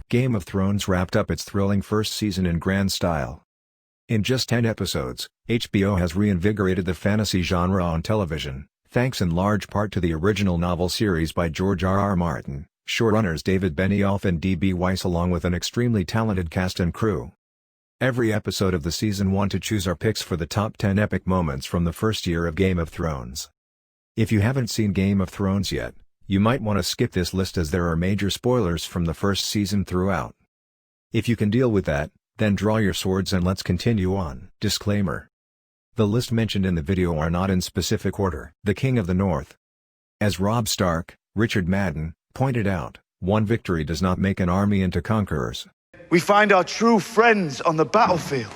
Game of Thrones wrapped up its thrilling first season in grand style. In just 10 episodes, HBO has reinvigorated the fantasy genre on television, thanks in large part to the original novel series by George R.R. Martin, showrunners David Benioff and D.B. Weiss along with an extremely talented cast and crew. Every episode of the season 1 to choose our picks for the top 10 epic moments from the first year of Game of Thrones. If you haven't seen Game of Thrones yet, you might want to skip this list as there are major spoilers from the first season throughout. If you can deal with that, then draw your swords and let's continue on. Disclaimer. The list mentioned in the video are not in specific order. The King of the North. As Robb Stark, Richard Madden, pointed out, one victory does not make an army into conquerors. We find our true friends on the battlefield.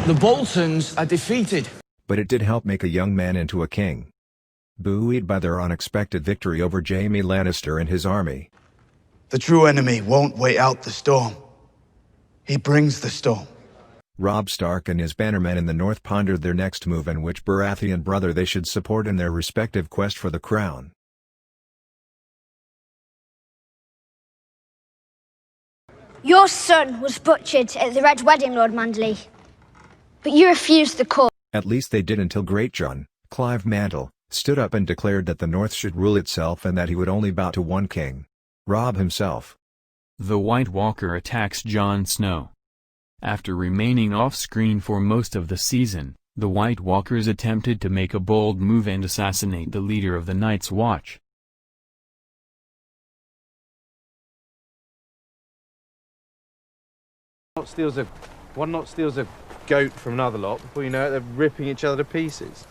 The Boltons are defeated. But it did help make a young man into a king. Buoyed by their unexpected victory over Jaime Lannister and his army. The true enemy won't wait out the storm. He brings the storm. Robb Stark and his bannermen in the north pondered their next move and which Baratheon brother they should support in their respective quest for the crown. Your son was butchered at the Red Wedding, Lord Manderley. But you refused the call. At least they did until Greatjon, Clive Mantle, stood up and declared that the North should rule itself and that he would only bow to one king. Robb himself. The White Walker attacks Jon Snow. After remaining off-screen for most of the season, the White Walkers attempted to make a bold move and assassinate the leader of the Night's Watch. One lot steals a goat from another lot, before you know it, they're ripping each other to pieces.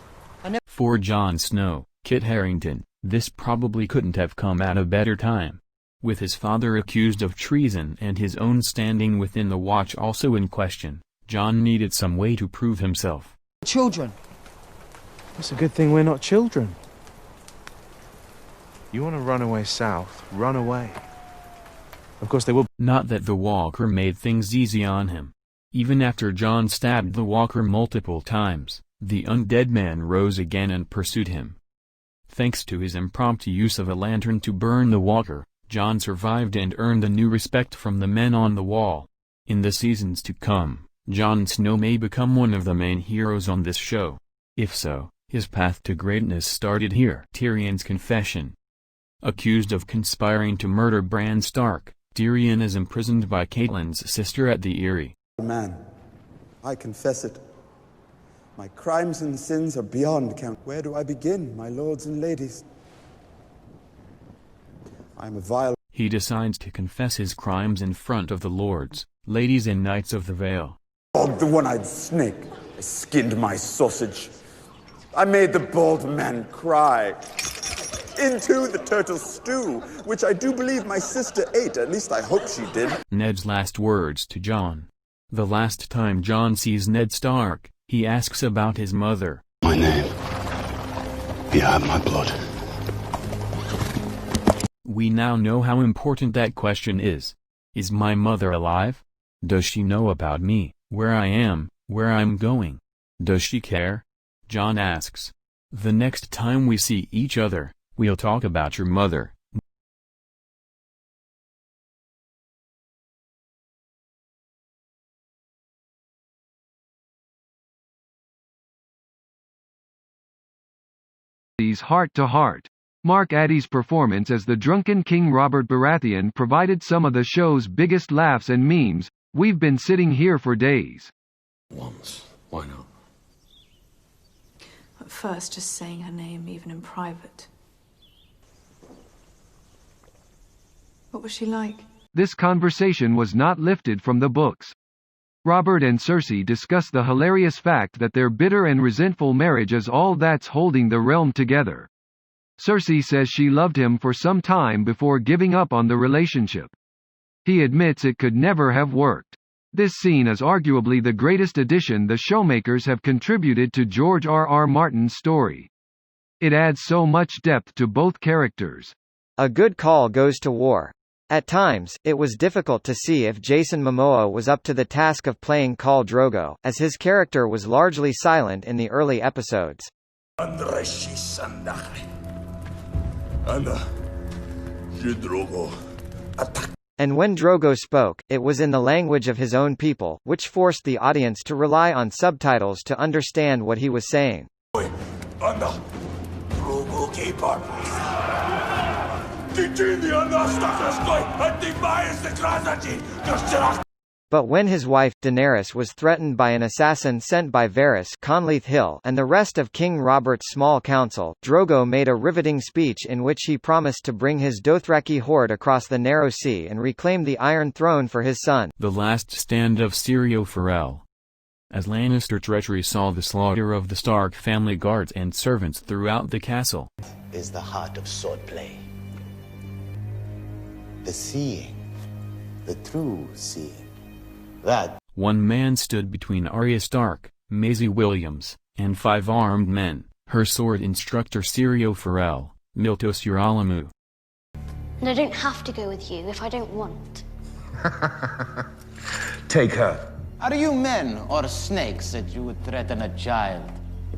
For Jon Snow, Kit Harington, this probably couldn't have come at a better time. With his father accused of treason and his own standing within the Watch also in question, Jon needed some way to prove himself. Children. It's a good thing we're not children. You want to run away south, run away. Of course they will. Not that the Walker made things easy on him. Even after Jon stabbed the Walker multiple times, the undead man rose again and pursued him. Thanks to his impromptu use of a lantern to burn the Walker, Jon survived and earned a new respect from the men on the wall. In the seasons to come, Jon Snow may become one of the main heroes on this show. If so, his path to greatness started here. Tyrion's confession. Accused of conspiring to murder Bran Stark, Tyrion is imprisoned by Catelyn's sister at the Eyrie. Man, I confess it. My crimes and sins are beyond count. Where do I begin, my lords and ladies? I am a vile... He decides to confess his crimes in front of the lords, ladies and knights of the Vale. Oh, the one-eyed snake. I skinned my sausage. I made the bald man cry. Into the turtle stew, which I do believe my sister ate. At least I hope she did. Ned's last words to Jon. The last time Jon sees Ned Stark, he asks about his mother. My name. You have my blood. We now know how important that question is. Is my mother alive? Does she know about me, where I am, where I'm going? Does she care? Jon asks. The next time we see each other, we'll talk about your mother. Heart to heart. Mark Addy's performance as the drunken King Robert Baratheon provided some of the show's biggest laughs and memes. We've been sitting here for days. Once. Why not? At first, just saying her name, even in private. What was she like? This conversation was not lifted from the books. Robert and Cersei discuss the hilarious fact that their bitter and resentful marriage is all that's holding the realm together. Cersei says she loved him for some time before giving up on the relationship. He admits it could never have worked. This scene is arguably the greatest addition the showmakers have contributed to George R.R. Martin's story. It adds so much depth to both characters. A good call goes to war. At times, it was difficult to see if Jason Momoa was up to the task of playing Khal Drogo, as his character was largely silent in the early episodes. And when Drogo spoke, it was in the language of his own people, which forced the audience to rely on subtitles to understand what he was saying. But when his wife, Daenerys, was threatened by an assassin sent by Varys Conleith Hill and the rest of King Robert's small council, Drogo made a riveting speech in which he promised to bring his Dothraki horde across the Narrow Sea and reclaim the Iron Throne for his son. The last stand of Syrio Forel. As Lannister treachery saw the slaughter of the Stark family guards and servants throughout the castle. Is the heart of swordplay. The seeing. The true seeing. That one man stood between Arya Stark, Maisie Williams, and 5 armed men, her sword instructor Syrio Forel, Miltos Uralamu. And I don't have to go with you if I don't want. Take her. Are you men or snakes that you would threaten a child?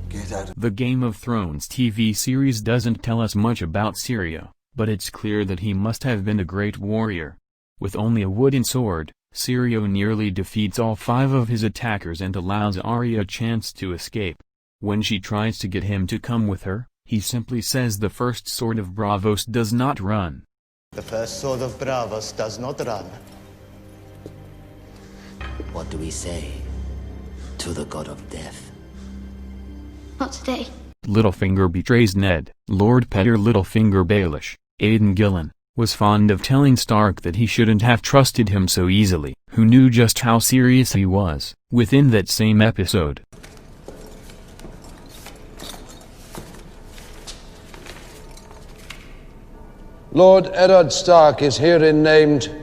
Get out. The Game of Thrones TV series doesn't tell us much about Syrio, but it's clear that he must have been a great warrior. With only a wooden sword, Syrio nearly defeats all 5 of his attackers and allows Arya a chance to escape. When she tries to get him to come with her, he simply says the first sword of Braavos does not run. The first sword of Braavos does not run. What do we say to the god of death? Not today. Littlefinger betrays Ned. Lord Petyr Littlefinger Baelish, Aidan Gillen, was fond of telling Stark that he shouldn't have trusted him so easily, who knew just how serious he was. Within that same episode, Lord Eddard Stark is herein named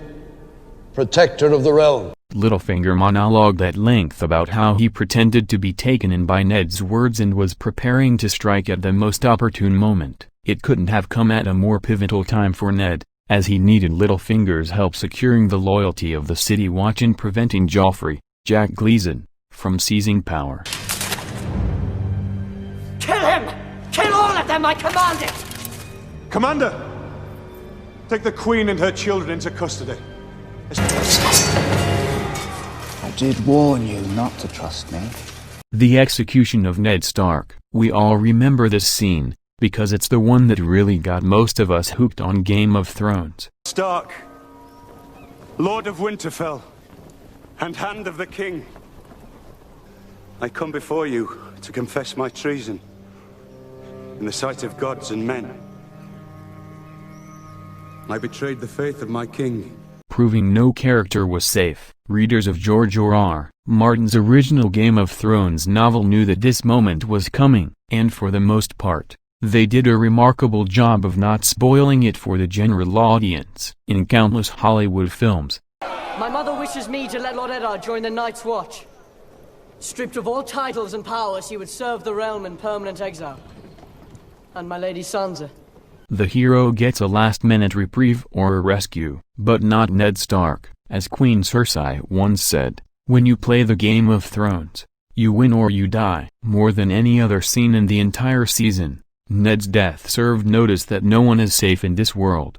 Protector of the Realm. Littlefinger monologued at length about how he pretended to be taken in by Ned's words and was preparing to strike at the most opportune moment. It couldn't have come at a more pivotal time for Ned, as he needed Littlefinger's help securing the loyalty of the City Watch and preventing Joffrey, Jack Gleeson, from seizing power. Kill him! Kill all of them, I command it! Commander! Take the Queen and her children into custody. I did warn you not to trust me. The execution of Ned Stark. We all remember this scene, because it's the one that really got most of us hooked on Game of Thrones. Stark, Lord of Winterfell, and Hand of the King, I come before you to confess my treason in the sight of gods and men. I betrayed the faith of my king. Proving no character was safe. Readers of George R.R. Martin's original Game of Thrones novel knew that this moment was coming, and for the most part, they did a remarkable job of not spoiling it for the general audience. In countless Hollywood films, My mother wishes me to let Lord Eddard join the Night's Watch. Stripped of all titles and powers, he would serve the realm in permanent exile. And my lady Sansa. The hero gets a last-minute reprieve or a rescue, but not Ned Stark. As Queen Cersei once said, when you play the Game of Thrones, you win or you die. More than any other scene in the entire season, Ned's death served notice that no one is safe in this world.